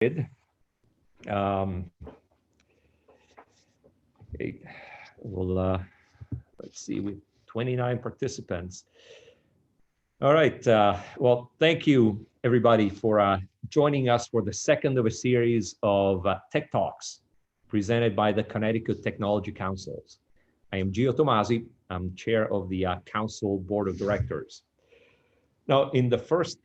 Um, okay, well, let's see, with 29 participants. All right. Well, thank you, everybody, for joining us for the second of a series of Tech Talks presented by the Connecticut Technology Councils. I am Gio Tomasi. I'm chair of the Council Board of Directors. Now, in the first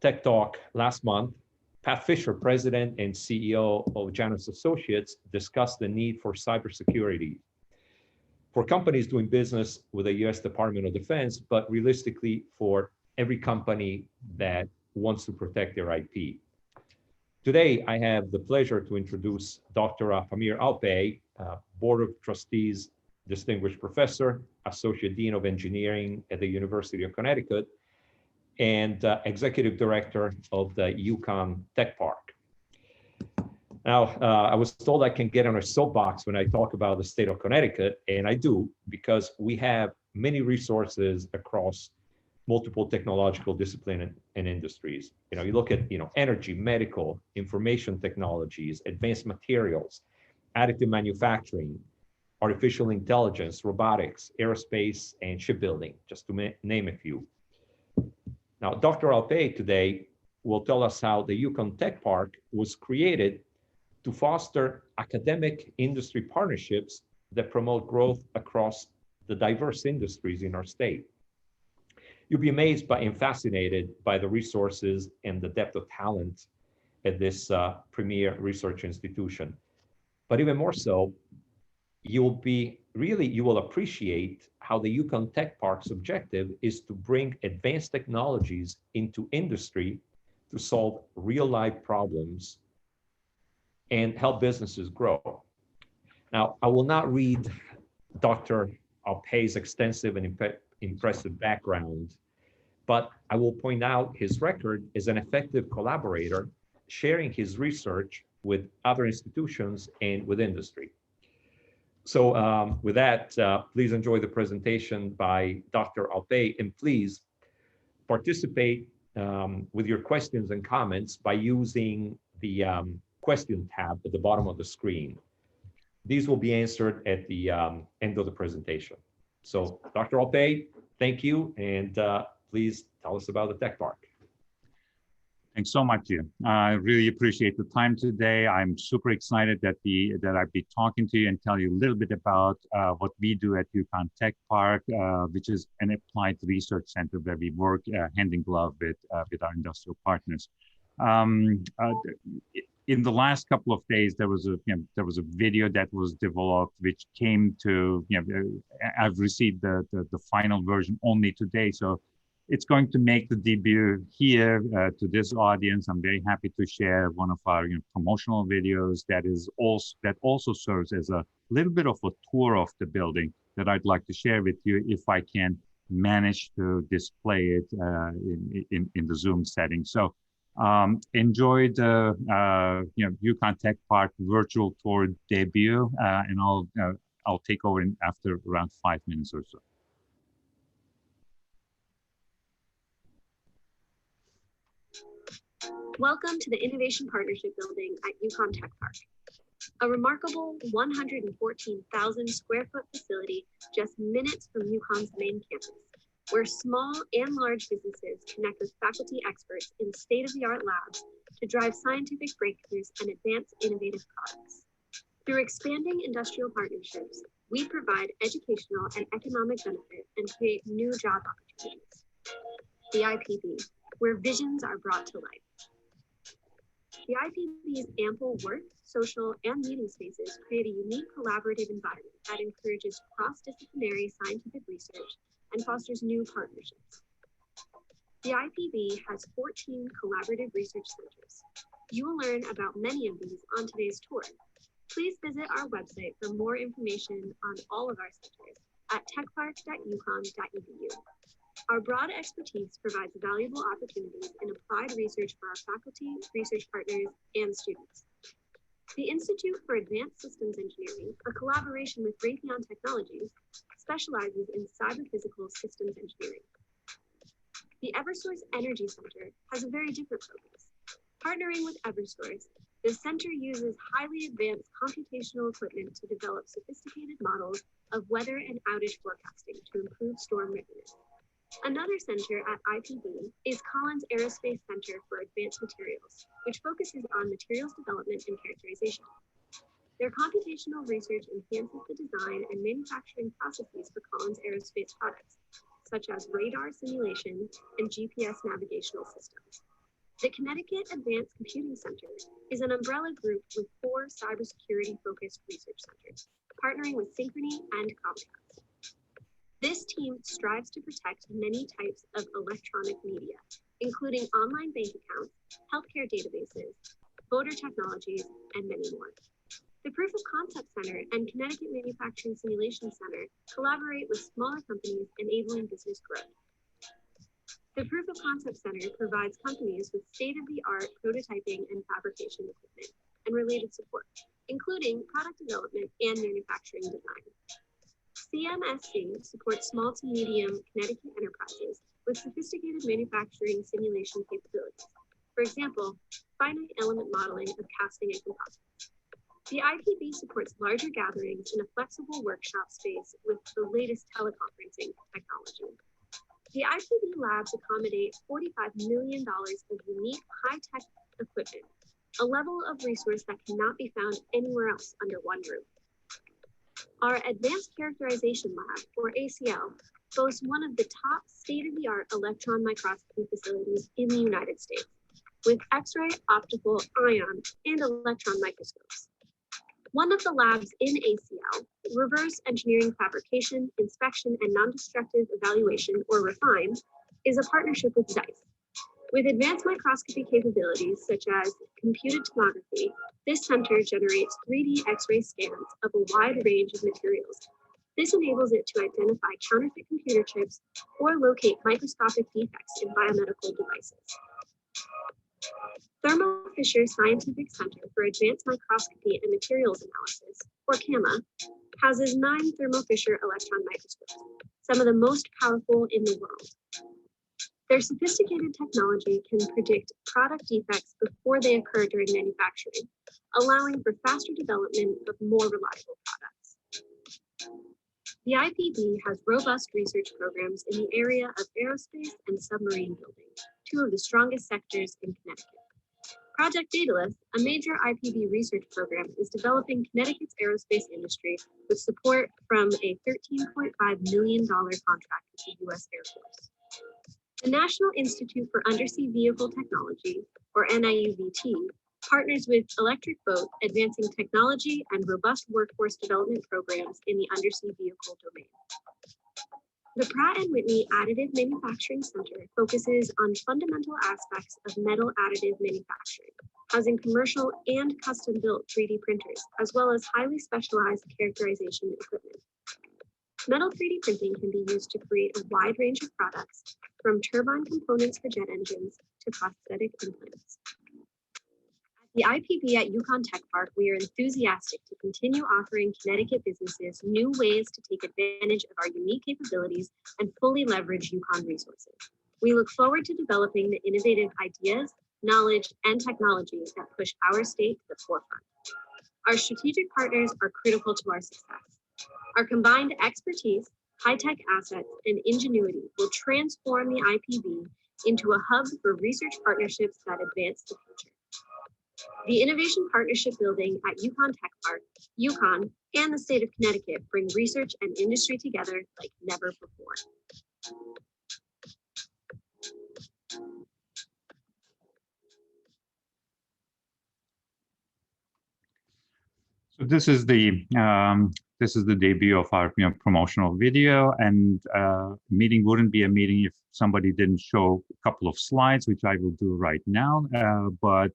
Tech Talk last month, Pat Fissure, president and CEO of Janus Associates, discussed the need for cybersecurity for companies doing business with the US Department of Defense, but realistically for every company that wants to protect their IP. Today, I have the pleasure to introduce Dr. Pamir Alpay, Board of Trustees, Distinguished Professor, Associate Dean of Engineering at the University of Connecticut, and Executive Director of the UConn Tech Park. Now, I was told I can get on a soapbox when I talk about the state of Connecticut, and I do, because we have many resources across multiple technological disciplines and industries. You look at, energy, medical, information technologies, advanced materials, additive manufacturing, artificial intelligence, robotics, aerospace, and shipbuilding, just to name a few. Now, Dr. Alpay today will tell us how the UConn Tech Park was created to foster academic industry partnerships that promote growth across the diverse industries in our state. You'll be amazed by and fascinated by the resources and the depth of talent at this premier research institution. But even more so, you will appreciate how the UConn Tech Park's objective is to bring advanced technologies into industry to solve real-life problems and help businesses grow. Now, I will not read Dr. Alpay's extensive and impressive background, but I will point out his record as an effective collaborator, sharing his research with other institutions and with industry. So with that, please enjoy the presentation by Dr. Alpay, and please participate with your questions and comments by using the question tab at the bottom of the screen. These will be answered at the end of the presentation. So Dr. Alpay, thank you, and please tell us about the Tech Park. Thanks so much, Jim. I really appreciate the time today. I'm super excited that I'd be talking to you and tell you a little bit about what we do at UConn Tech Park, which is an applied research center where we work hand in glove with our industrial partners. In the last couple of days, there was a video that was developed, which came to, I've received the final version only today. So it's going to make the debut here to this audience. I'm very happy to share one of our promotional videos that also serves as a little bit of a tour of the building that I'd like to share with you if I can manage to display it in the Zoom setting. So enjoy the UConn Tech Park virtual tour debut, and I'll take over after around 5 minutes or so. Welcome to the Innovation Partnership Building at UConn Tech Park, a remarkable 114,000 square foot facility just minutes from UConn's main campus, where small and large businesses connect with faculty experts in state-of-the-art labs to drive scientific breakthroughs and advance innovative products. Through expanding industrial partnerships, we provide educational and economic benefit and create new job opportunities. The IPB, where visions are brought to life. The IPB's ample work, social, and meeting spaces create a unique collaborative environment that encourages cross-disciplinary scientific research and fosters new partnerships. The IPB has 14 collaborative research centers. You will learn about many of these on today's tour. Please visit our website for more information on all of our centers at techpark.uconn.edu. Our broad expertise provides valuable opportunities in applied research for our faculty, research partners, and students. The Institute for Advanced Systems Engineering, a collaboration with Raytheon Technologies, specializes in cyber-physical systems engineering. The Eversource Energy Center has a very different focus. Partnering with Eversource, the center uses highly advanced computational equipment to develop sophisticated models of weather and outage forecasting to improve storm readiness. Another center at IPB is Collins Aerospace Center for Advanced Materials, which focuses on materials development and characterization. Their computational research enhances the design and manufacturing processes for Collins Aerospace products, such as radar simulation and GPS navigational systems. The Connecticut Advanced Computing Center is an umbrella group with 4 cybersecurity-focused research centers, partnering with Synchrony and Comcast. This team strives to protect many types of electronic media, including online bank accounts, healthcare databases, voter technologies, and many more. The Proof of Concept Center and Connecticut Manufacturing Simulation Center collaborate with smaller companies, enabling business growth. The Proof of Concept Center provides companies with state-of-the-art prototyping and fabrication equipment and related support, including product development and manufacturing design. CMSC supports small to medium Connecticut enterprises with sophisticated manufacturing simulation capabilities. For example, finite element modeling of casting and composites. The IPB supports larger gatherings in a flexible workshop space with the latest teleconferencing technology. The IPB labs accommodate $45 million of unique high-tech equipment, a level of resource that cannot be found anywhere else under one roof. Our Advanced Characterization Lab, or ACL, boasts one of the top state-of-the-art electron microscopy facilities in the United States, with X-ray, optical, ion, and electron microscopes. One of the labs in ACL, Reverse Engineering Fabrication, Inspection, and Non-Destructive Evaluation, or REFINE, is a partnership with ZEISS. With advanced microscopy capabilities such as computed tomography, this center generates 3D X-ray scans of a wide range of materials. This enables it to identify counterfeit computer chips or locate microscopic defects in biomedical devices. Thermo Fisher Scientific Center for Advanced Microscopy and Materials Analysis, or CAMA, houses 9 Thermo Fisher electron microscopes, some of the most powerful in the world. Their sophisticated technology can predict product defects before they occur during manufacturing, allowing for faster development of more reliable products. The IPB has robust research programs in the area of aerospace and submarine building, 2 of the strongest sectors in Connecticut. Project Daedalus, a major IPB research program, is developing Connecticut's aerospace industry with support from a $13.5 million contract with the U.S. Air Force. The National Institute for Undersea Vehicle Technology, or NIUVT, partners with Electric Boat, advancing technology and robust workforce development programs in the undersea vehicle domain. The Pratt and Whitney Additive Manufacturing Center focuses on fundamental aspects of metal additive manufacturing, housing commercial and custom-built 3D printers, as well as highly specialized characterization equipment. Metal 3D printing can be used to create a wide range of products, from turbine components for jet engines to prosthetic implants. At the IPB at UConn Tech Park, we are enthusiastic to continue offering Connecticut businesses new ways to take advantage of our unique capabilities and fully leverage UConn resources. We look forward to developing the innovative ideas, knowledge, and technologies that push our state to the forefront. Our strategic partners are critical to our success. Our combined expertise, high-tech assets, and ingenuity will transform the IPB into a hub for research partnerships that advance the future. The Innovation Partnership Building at UConn Tech Park, UConn, and the state of Connecticut bring research and industry together like never before. So this is the debut of our promotional video, and meeting wouldn't be a meeting if somebody didn't show a couple of slides, which I will do right now. But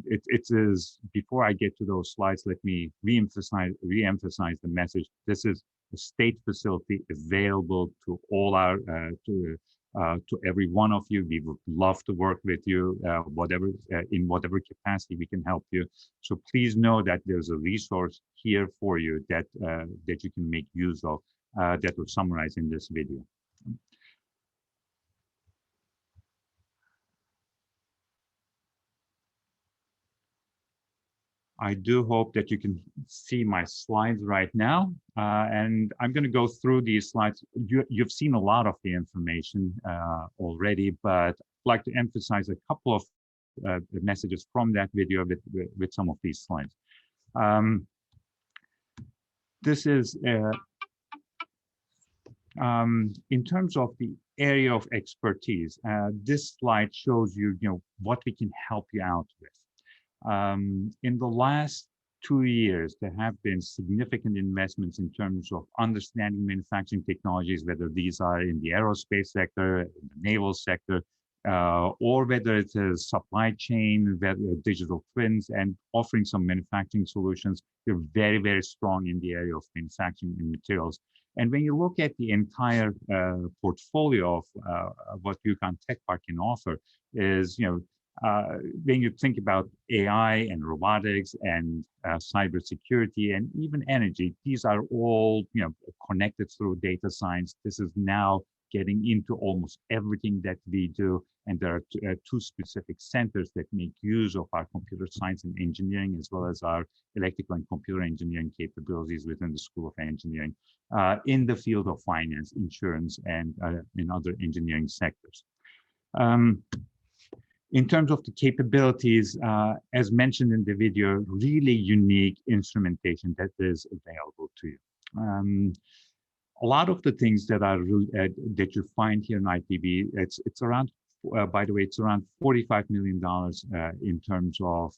it is, before I get to those slides, let me re-emphasize the message. This is a state facility available to all our to every one of you. We would love to work with you, in whatever capacity we can help you. So please know that there's a resource here for you that that you can make use of, that will summarize in this video. I do hope that you can see my slides right now. And I'm going to go through these slides. You've seen a lot of the information already, but I'd like to emphasize a couple of messages from that video with some of these slides. This is in terms of the area of expertise. This slide shows you, what we can help you out with. In the last 2 years, there have been significant investments in terms of understanding manufacturing technologies, whether these are in the aerospace sector, in the naval sector, or whether it's a supply chain, whether digital twins, and offering some manufacturing solutions. We're very, very strong in the area of manufacturing and materials. And when you look at the entire portfolio of what UConn Tech Park can offer is, when you think about AI and robotics and cybersecurity and even energy, these are all connected through data science. This is now getting into almost everything that we do, and there are two specific centers that make use of our computer science and engineering, as well as our electrical and computer engineering capabilities within the School of Engineering in the field of finance, insurance, and in other engineering sectors. In terms of the capabilities, as mentioned in the video, really unique instrumentation that is available to you. A lot of the things that are that you find here in ITB, it's around. By the way, it's around $45 million in terms of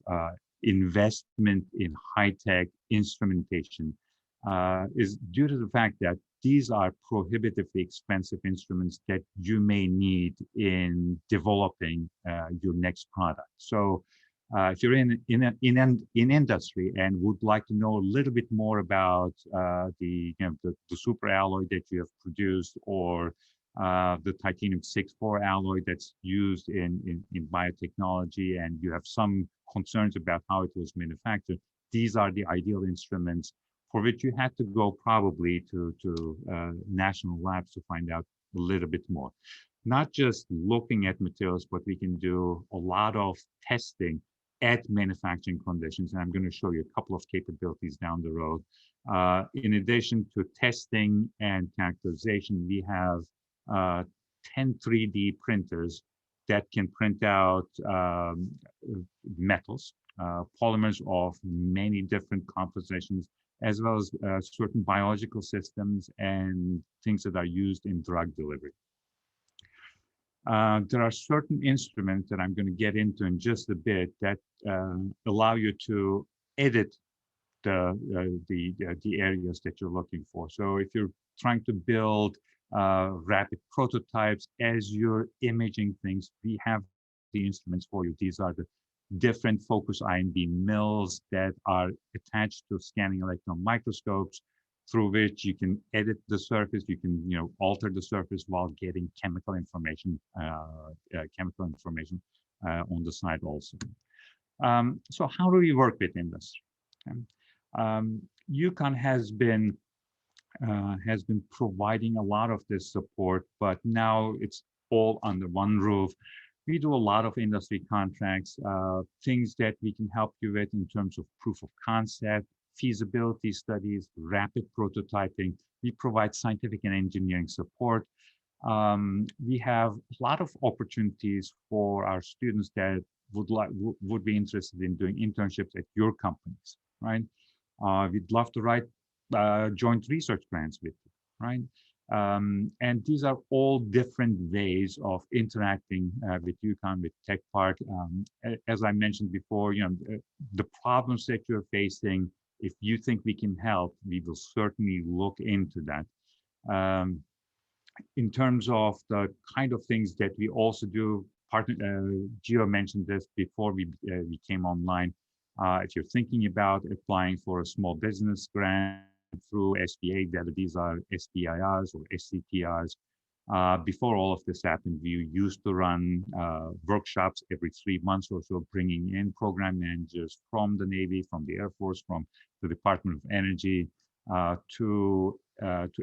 investment in high-tech instrumentation, is due to the fact that these are prohibitively expensive instruments that you may need in developing your next product. So if you're in industry and would like to know a little bit more about the super alloy that you have produced, or the titanium 6-4 alloy that's used in biotechnology, and you have some concerns about how it was manufactured, these are the ideal instruments for which you had to go probably to national labs to find out a little bit more. Not just looking at materials, but we can do a lot of testing at manufacturing conditions. And I'm going to show you a couple of capabilities down the road. In addition to testing and characterization, we have 10 3D printers that can print out metals, polymers of many different compositions, as well as certain biological systems and things that are used in drug delivery. There are certain instruments that I'm going to get into in just a bit that allow you to edit the areas that you're looking for. So if you're trying to build rapid prototypes as you're imaging things, we have the instruments for you. These are the different focus ion beam mills that are attached to scanning electron microscopes, through which you can edit the surface, you can alter the surface while getting chemical information on the side also. So how do we work with industry? UConn has been providing a lot of this support, but now it's all under one roof. We do a lot of industry contracts, things that we can help you with in terms of proof of concept, feasibility studies, rapid prototyping. We provide scientific and engineering support. We have a lot of opportunities for our students that would be interested in doing internships at your companies, right? We'd love to write joint research grants with you, right? And these are all different ways of interacting with UConn, with Tech Park. As I mentioned before, the problems that you're facing, if you think we can help, we will certainly look into that. In terms of the kind of things that we also do, Gio mentioned this before we came online. If you're thinking about applying for a small business grant through SBA, whether these are SBIRs or SCTRs, before all of this happened, we used to run workshops every 3 months or so, bringing in program managers from the Navy, from the Air Force, from the Department of Energy, to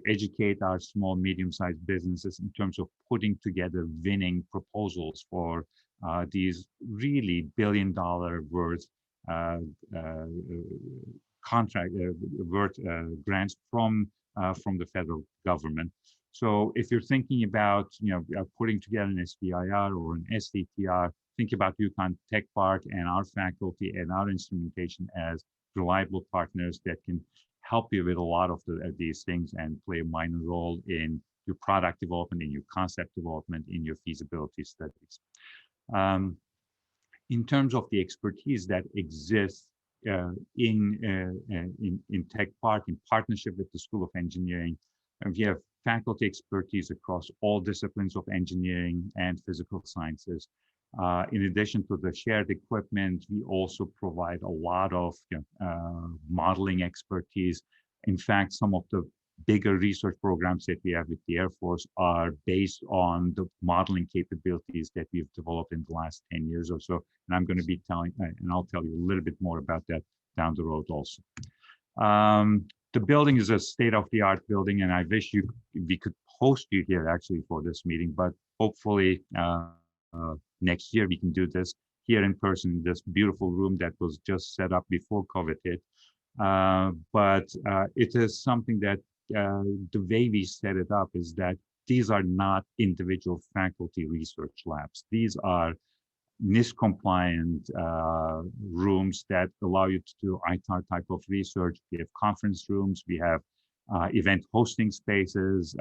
educate our small, medium-sized businesses in terms of putting together winning proposals for these really billion-dollar worth contract grants from the federal government. So if you're thinking about putting together an SBIR or an STTR, think about UConn Tech Park and our faculty and our instrumentation as reliable partners that can help you with a lot of these things and play a minor role in your product development, in your concept development, in your feasibility studies. In terms of the expertise that exists in Tech Park, in partnership with the School of Engineering, and we have faculty expertise across all disciplines of engineering and physical sciences. In addition to the shared equipment, we also provide a lot of modeling expertise. In fact, some of the bigger research programs that we have with the Air Force are based on the modeling capabilities that we've developed in the last 10 years or so. And I'm going to be telling, and I'll tell you a little bit more about that down the road also. The building is a state-of-the-art building, and I wish we could host you here actually for this meeting, but hopefully next year we can do this here in person in this beautiful room that was just set up before COVID hit. But it is something that the way we set it up is that these are not individual faculty research labs. These are NIST compliant rooms that allow you to do ITAR type of research. We have conference rooms, we have event hosting spaces,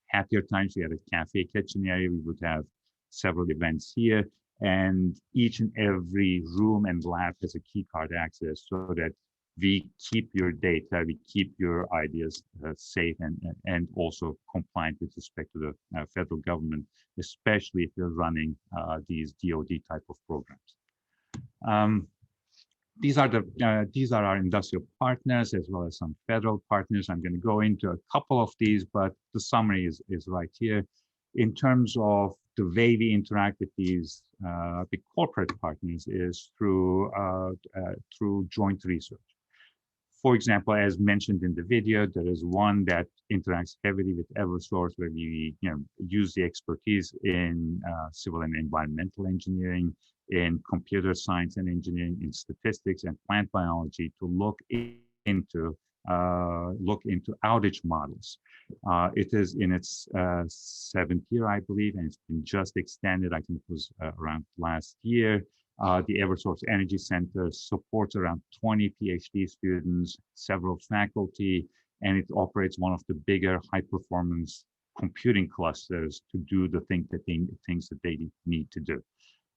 happier times. We had a cafe kitchen area. We would have several events here, and each and every room and lab has a key card access so that we keep your data, we keep your ideas safe and also compliant with respect to the federal government, especially if you're running these DoD type of programs. These are our industrial partners as well as some federal partners. I'm going to go into a couple of these, but the summary is right here. In terms of the way we interact with these the corporate partners is through joint research. For example, as mentioned in the video, there is one that interacts heavily with Eversource, where we use the expertise in civil and environmental engineering, in computer science and engineering, in statistics and plant biology to look into outage models. It is in its 7th year, I believe, and it's been just extended. I think it was around last year. The Eversource Energy Center supports around 20 PhD students, several faculty, and it operates one of the bigger high-performance computing clusters to do the things that they need to do.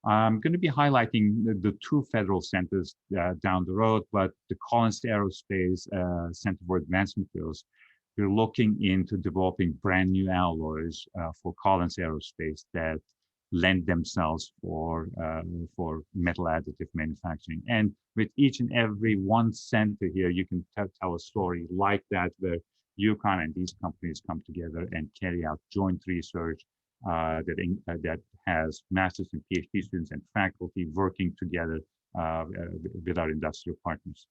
I'm going to be highlighting the two federal centers down the road, but the Collins Aerospace Center for Advanced Materials, we're looking into developing brand new alloys for Collins Aerospace that lend themselves for metal additive manufacturing. And with each and every one center here, you can tell a story like that, where UConn and these companies come together and carry out joint research that has master's and PhD students and faculty working together with our industrial partners.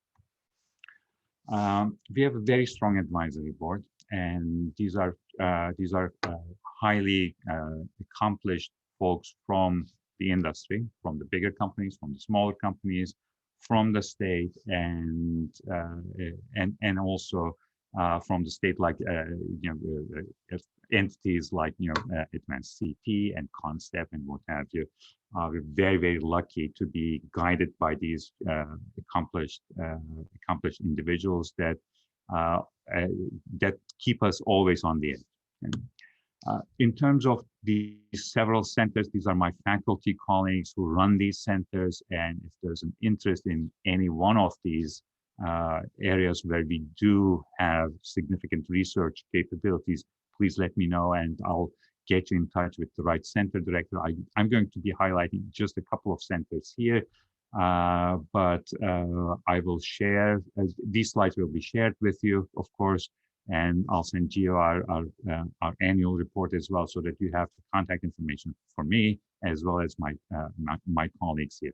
We have a very strong advisory board, and these are highly accomplished folks from the industry, from the bigger companies, from the smaller companies, from the state, and also from the state, like entities like Advanced CT and Concept and what have you. We're very, very lucky to be guided by these accomplished individuals that keep us always on the edge. Okay? In terms of the several centers, these are my faculty colleagues who run these centers, and if there's an interest in any one of these areas where we do have significant research capabilities, please let me know and I'll get you in touch with the right center director. I'm going to be highlighting just a couple of centers here, but I will share, these slides will be shared with you, of course, and I'll send you our annual report as well, so that you have the contact information for me as well as my colleagues here.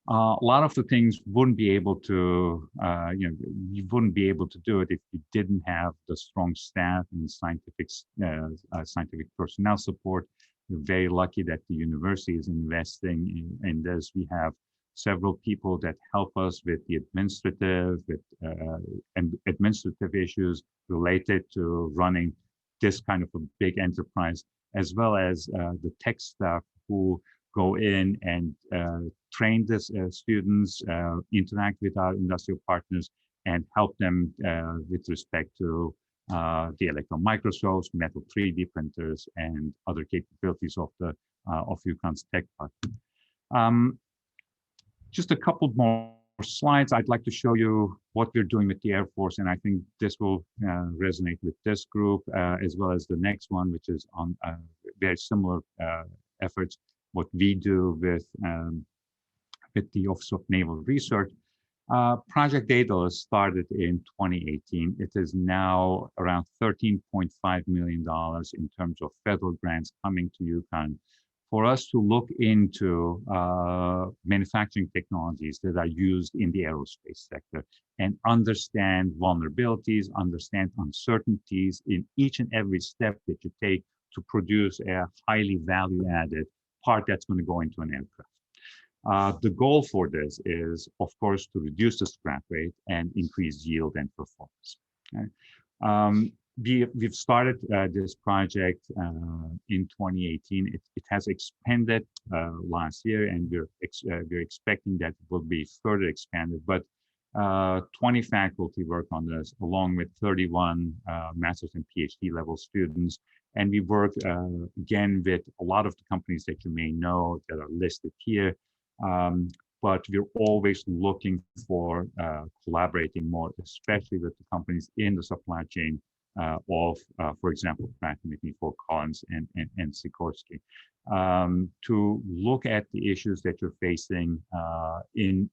A lot of the things wouldn't be able to, you wouldn't be able to do it if you didn't have the strong staff and scientific personnel support we're very lucky that the university is investing in this. We have several people that help us with the administrative issues related to running this kind of a big enterprise, as well as the tech staff who go in and train the students, interact with our industrial partners, and help them with respect to the electron microscopes, metal 3D printers, and other capabilities of UConn's Tech Park. Just a couple more slides. I'd like to show you what we're doing with the Air Force, and I think this will resonate with this group, as well as the next one, which is on very similar efforts, what we do with the Office of Naval Research. Project Daedalus started in 2018. It is now around $13.5 million in terms of federal grants coming to UConn for us to look into manufacturing technologies that are used in the aerospace sector and understand vulnerabilities, understand uncertainties in each and every step that you take to produce a highly value-added part that's going to go into an aircraft. The goal for this is, of course, to reduce the scrap rate and increase yield and performance. Okay? We've started this project in 2018. It has expanded last year, and we're expecting that it will be further expanded. But 20 faculty work on this, along with 31 master's and PhD level students. And we work again with a lot of the companies that you may know that are listed here. But we're always looking for collaborating more, especially with the companies in the supply chain of, for example, Pratt and Whitney, Fort Collins, and Sikorsky, to look at the issues that you're facing in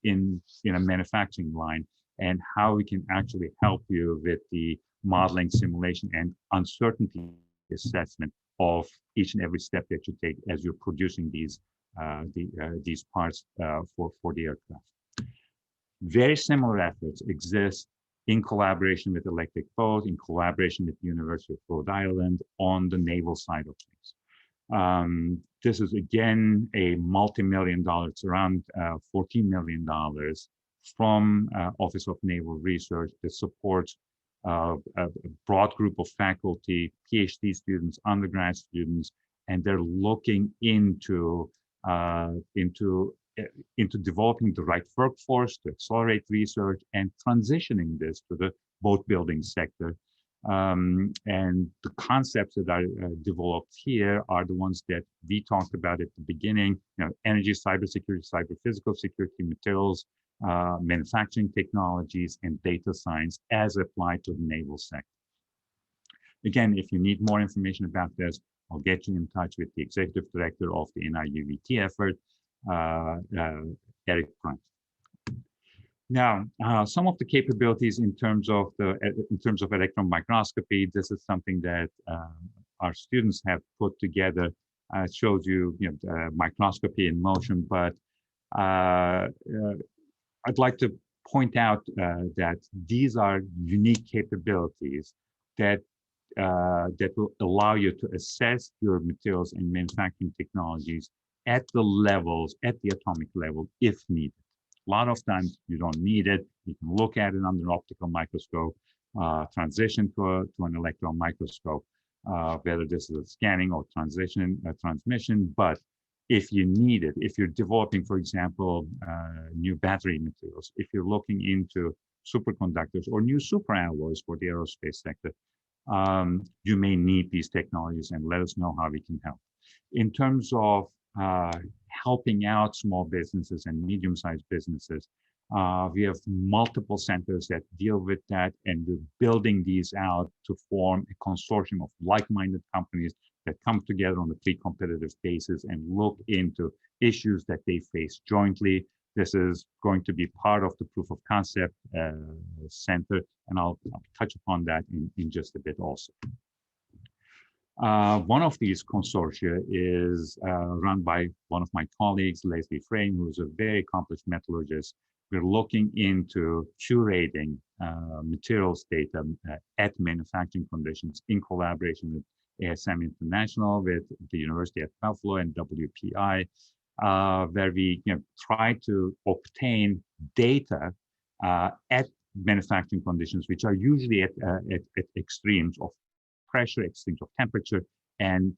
a manufacturing line and how we can actually help you with the modeling, simulation, and uncertainty assessment of each and every step that you take as you're producing these parts for the aircraft. Very similar efforts exist in collaboration with Electric Boat, in collaboration with the University of Rhode Island on the naval side of things. This is again a multi-million-dollar, it's around $14 million from Office of Naval Research that supports a broad group of faculty, PhD students, undergrad students, and they're looking into developing the right workforce to accelerate research and transitioning this to the boat building sector. And the concepts that are developed here are the ones that we talked about at the beginning, energy, cybersecurity, cyber-physical security, materials, manufacturing technologies, and data science as applied to the naval sector. Again, if you need more information about this, I'll get you in touch with the executive director of the NIUVT effort, Eric Pratt. Now, some of the capabilities in terms of electron microscopy. This is something that our students have put together. It shows you, microscopy in motion, but I'd like to point out that these are unique capabilities that will allow you to assess your materials and manufacturing technologies at the levels, at the atomic level, if needed. A lot of times you don't need it. You can look at it under an optical microscope, transition to an electron microscope, whether this is a scanning or transmission. But if you need it, if you're developing, for example, new battery materials, if you're looking into superconductors or new superalloys for the aerospace sector, you may need these technologies, and let us know how we can help. In terms of helping out small businesses and medium-sized businesses, we have multiple centers that deal with that, and we're building these out to form a consortium of like-minded companies that come together on a pre-competitive basis and look into issues that they face jointly. This is going to be part of the proof of concept center, and I'll touch upon that in just a bit also. One of these consortia is run by one of my colleagues, Leslie Frame, who's a very accomplished metallurgist. We're looking into curating materials data at manufacturing conditions in collaboration with ASM International, with the University of Buffalo and WPI, where we try to obtain data at manufacturing conditions, which are usually at extremes of pressure, extremes of temperature, and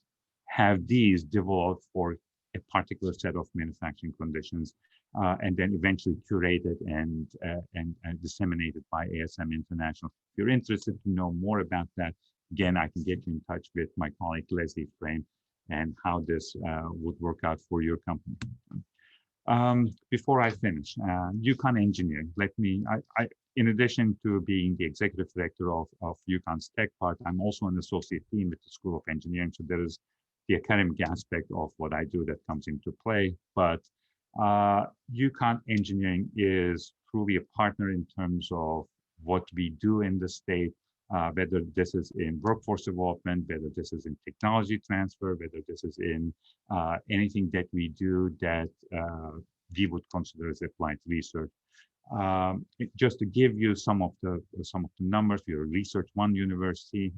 have these developed for a particular set of manufacturing conditions, and then eventually curated and disseminated by ASM International. If you're interested to know more about that, again, I can get you in touch with my colleague Leslie Frame and how this would work out for your company. Before I finish, UConn Engineering, in addition to being the executive director of UConn's Tech Park, I'm also an associate dean with the School of Engineering. So there is the academic aspect of what I do that comes into play. But UConn Engineering is truly a partner in terms of what we do in the state, whether this is in workforce development, whether this is in technology transfer, whether this is in anything that we do that we would consider as applied research. Just to give you some of the numbers, we are a Research One university,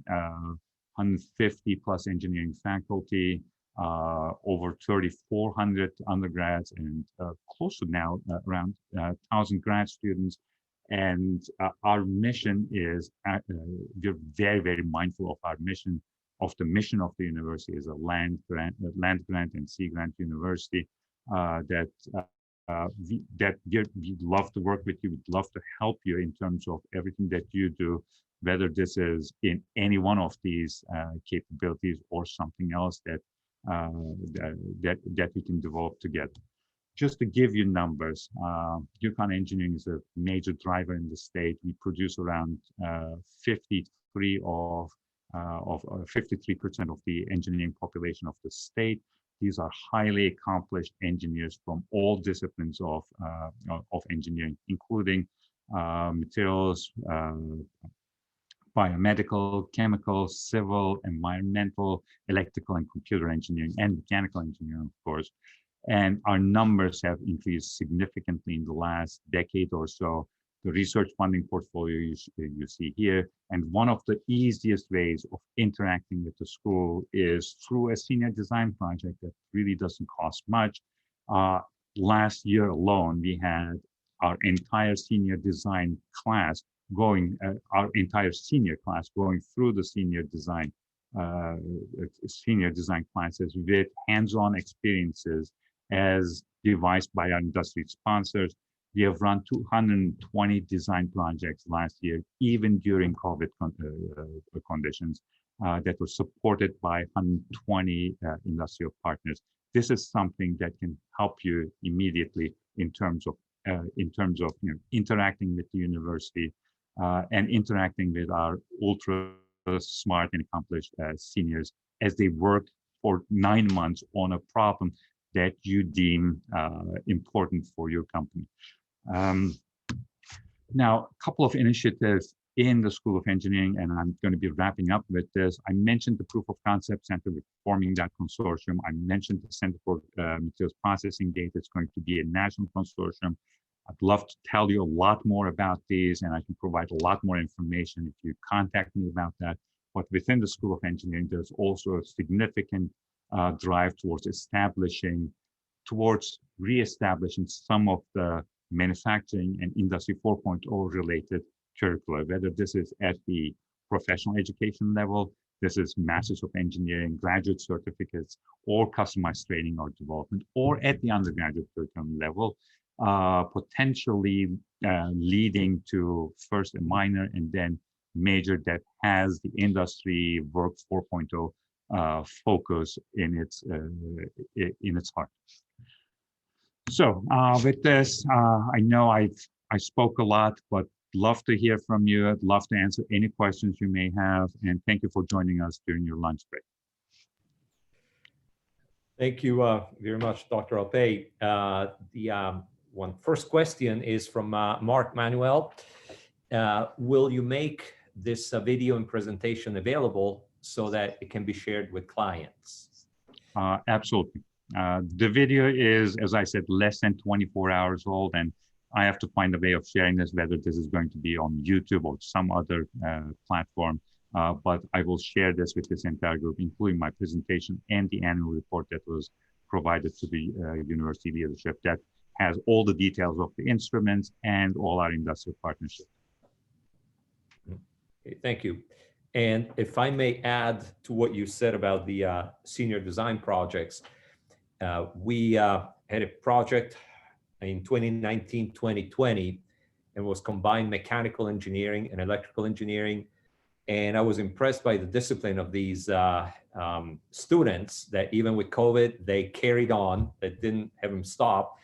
150 plus engineering faculty, over 3,400 undergrads, and close to now around 1,000 grad students. And our mission is, we're very, very mindful of our mission, of the mission of the university is a land grant and sea grant university we'd love to work with you. We'd love to help you in terms of everything that you do, whether this is in any one of these capabilities or something else that we can develop together. Just to give you numbers, UConn Engineering is a major driver in the state. We produce around 53% of the engineering population of the state. These are highly accomplished engineers from all disciplines of engineering, including materials, biomedical, chemical, civil, environmental, electrical, and computer engineering, and mechanical engineering, of course. And our numbers have increased significantly in the last decade or so. The research funding portfolio you see here. And one of the easiest ways of interacting with the school is through a senior design project that really doesn't cost much. Last year alone, we had our entire senior design class going through the senior design classes with hands-on experiences as devised by our industry sponsors. We have run 220 design projects last year, even during COVID conditions, that were supported by 120 industrial partners. This is something that can help you immediately in terms of interacting with the university and interacting with our ultra smart and accomplished seniors as they work for 9 months on a problem that you deem important for your company. Now, a couple of initiatives in the School of Engineering, and I'm going to be wrapping up with this. I mentioned the Proof of Concept Center, we're forming that consortium. I mentioned the Center for Materials Processing Data. It's going to be a national consortium. I'd love to tell you a lot more about these, and I can provide a lot more information if you contact me about that. But within the School of Engineering, there's also a significant drive towards reestablishing some of the manufacturing and Industry 4.0 related curricula, whether this is at the professional education level, this is Masters of Engineering, graduate certificates, or customized training or development, or at the undergraduate curriculum level, potentially leading to first a minor and then major that has the Industry Work 4.0 focus in its heart. So with this, I know I spoke a lot, but love to hear from you. I'd love to answer any questions you may have, and thank you for joining us during your lunch break. Thank you very much, Dr. Alpay. The first question is from Mark Manuel. Will you make this video and presentation available so that it can be shared with clients? Absolutely. The video is, as I said, less than 24 hours old, and I have to find a way of sharing this, whether this is going to be on YouTube or some other platform. but I will share this with this entire group, including my presentation and the annual report that was provided to the university leadership that has all the details of the instruments and all our industrial partnerships. Okay, thank you. And if I may add to what you said about the senior design projects, we had a project in 2019, 2020, and was combined mechanical engineering and electrical engineering. And I was impressed by the discipline of these students that even with COVID, they carried on, that didn't have them stop.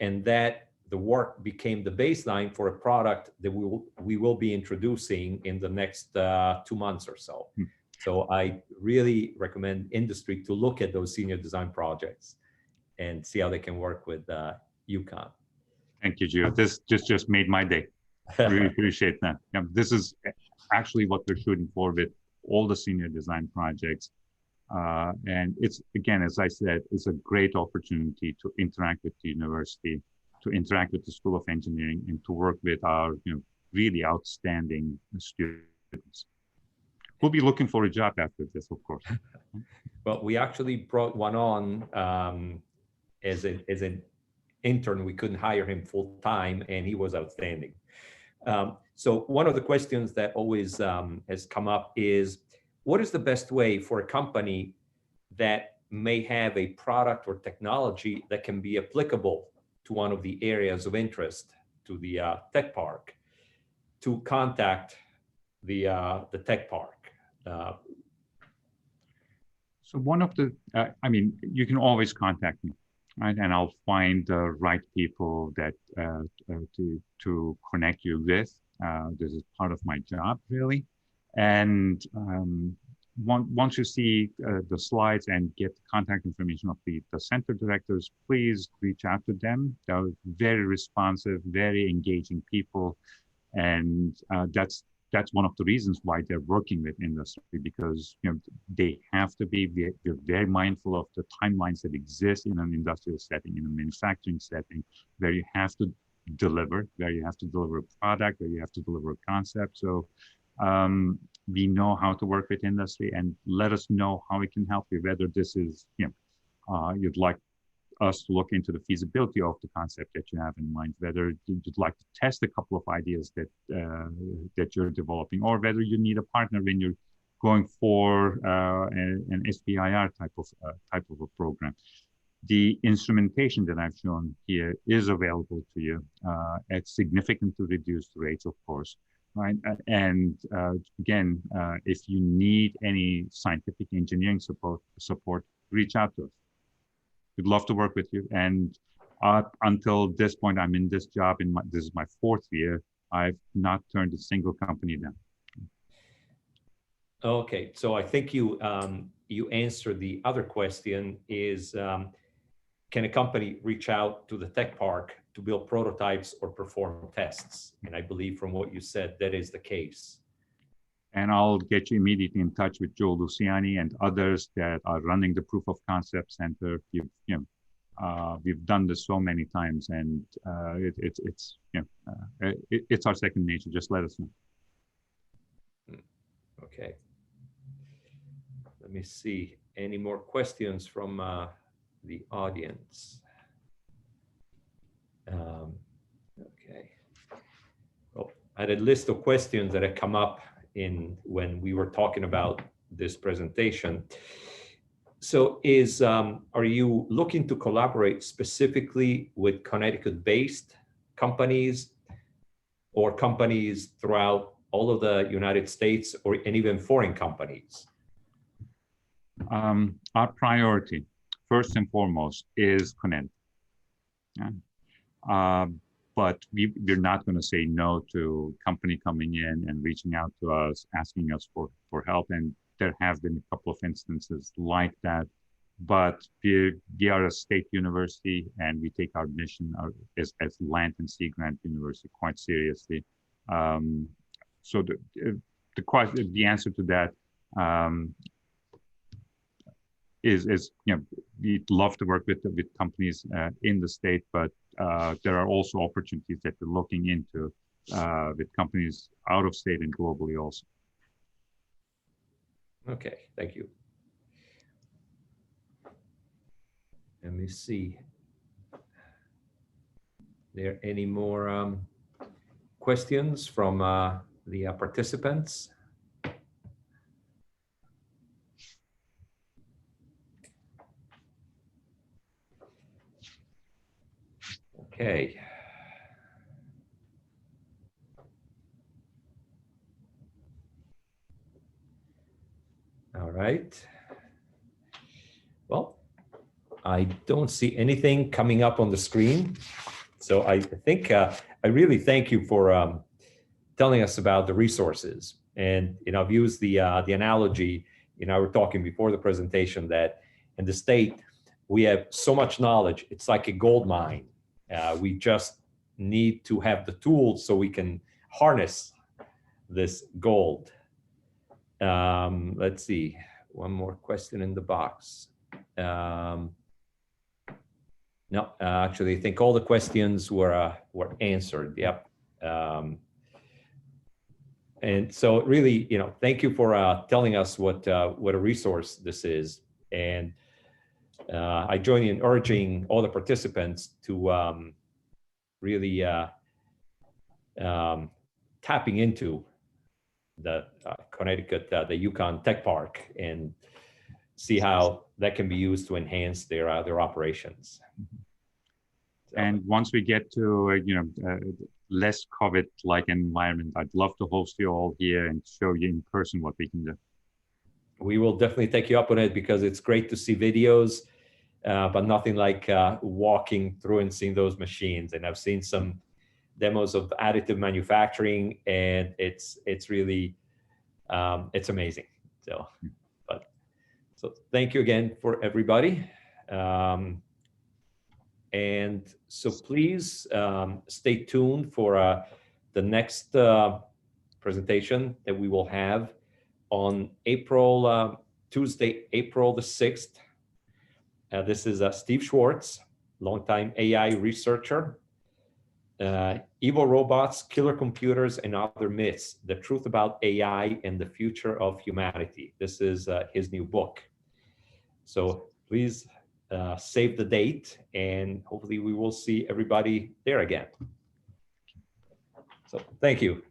And that the work became the baseline for a product that we will be introducing in the next 2 months or so. So I really recommend industry to look at those senior design projects and see how they can work with UConn. Thank you, Gio. This just made my day. Really appreciate that. Yeah, this is actually what we're shooting for with all the senior design projects. And it's, again, as I said, it's a great opportunity to interact with the university, to interact with the School of Engineering, and to work with our really outstanding students. We'll be looking for a job after this, of course. Well, we actually brought one on as an intern. We couldn't hire him full time, and he was outstanding. So one of the questions that always has come up is, what is the best way for a company that may have a product or technology that can be applicable to one of the areas of interest to the tech park to contact the tech park? So one of the, I mean, you can always contact me, right? And I'll find the right people that to connect you with. This is part of my job, really. And once you see the slides and get the contact information of the center directors, please reach out to them. They're very responsive, very engaging people. And that's one of the reasons why they're working with industry, because they have to be, they're very mindful of the timelines that exist in an industrial setting, in a manufacturing setting, where you have to deliver, where you have to deliver a product, where you have to deliver a concept. So we know how to work with industry, and let us know how we can help you, whether this is, you'd like us to look into the feasibility of the concept that you have in mind, whether you'd like to test a couple of ideas that that you're developing, or whether you need a partner when you're going for an SBIR type of a program. The instrumentation that I've shown here is available to you at significantly reduced rates, of course, right? And again, if you need any scientific engineering support, reach out to us. We'd love to work with you. And until this point, I'm in this job, this is my 4th year. I've not turned a single company down. Okay, so I think you answered the other question is, can a company reach out to the tech park to build prototypes or perform tests? And I believe from what you said, that is the case. And I'll get you immediately in touch with Joe Luciani and others that are running the Proof of Concept Center. We've done this so many times, and it's our second nature. Just let us know. Okay. Let me see. Any more questions from the audience? Okay. Well, I had a list of questions that had come up when we were talking about this presentation. So are you looking to collaborate specifically with Connecticut-based companies or companies throughout all of the United States and even foreign companies? Our priority, first and foremost, is Connecticut. Yeah. But we're not going to say no to company coming in and reaching out to us, asking us for help. And there have been a couple of instances like that. But we are a state university, and we take our mission as land and sea grant university quite seriously. So the answer to that is we'd love to work with companies in the state, but there are also opportunities that we're looking into with companies out of state and globally also. Okay, thank you. Let me see. There any more questions from the participants? Okay. All right. Well, I don't see anything coming up on the screen. So I think I really thank you for telling us about the resources. And I've used the analogy, we're talking before the presentation that in the state, we have so much knowledge. It's like a gold mine. We just need to have the tools so we can harness this gold. Let's see, one more question in the box. No, actually, I think all the questions were answered. Yep. And so really, thank you for telling us what a resource this is. And I join in urging all the participants to really tapping into the Connecticut, the UConn Tech Park, and see how that can be used to enhance their operations. So. And once we get to less COVID-like environment, I'd love to host you all here and show you in person what we can do. We will definitely take you up on it because it's great to see videos, but nothing like walking through and seeing those machines. And I've seen some demos of additive manufacturing, and it's really it's amazing. So, so thank you again for everybody. And so please stay tuned for the next presentation that we will have on Tuesday, April the 6th. This is Steve Schwartz, longtime AI researcher. Evil robots, killer computers, and other myths, the truth about AI and the future of humanity. This is his new book. So please save the date, and hopefully we will see everybody there again. So thank you.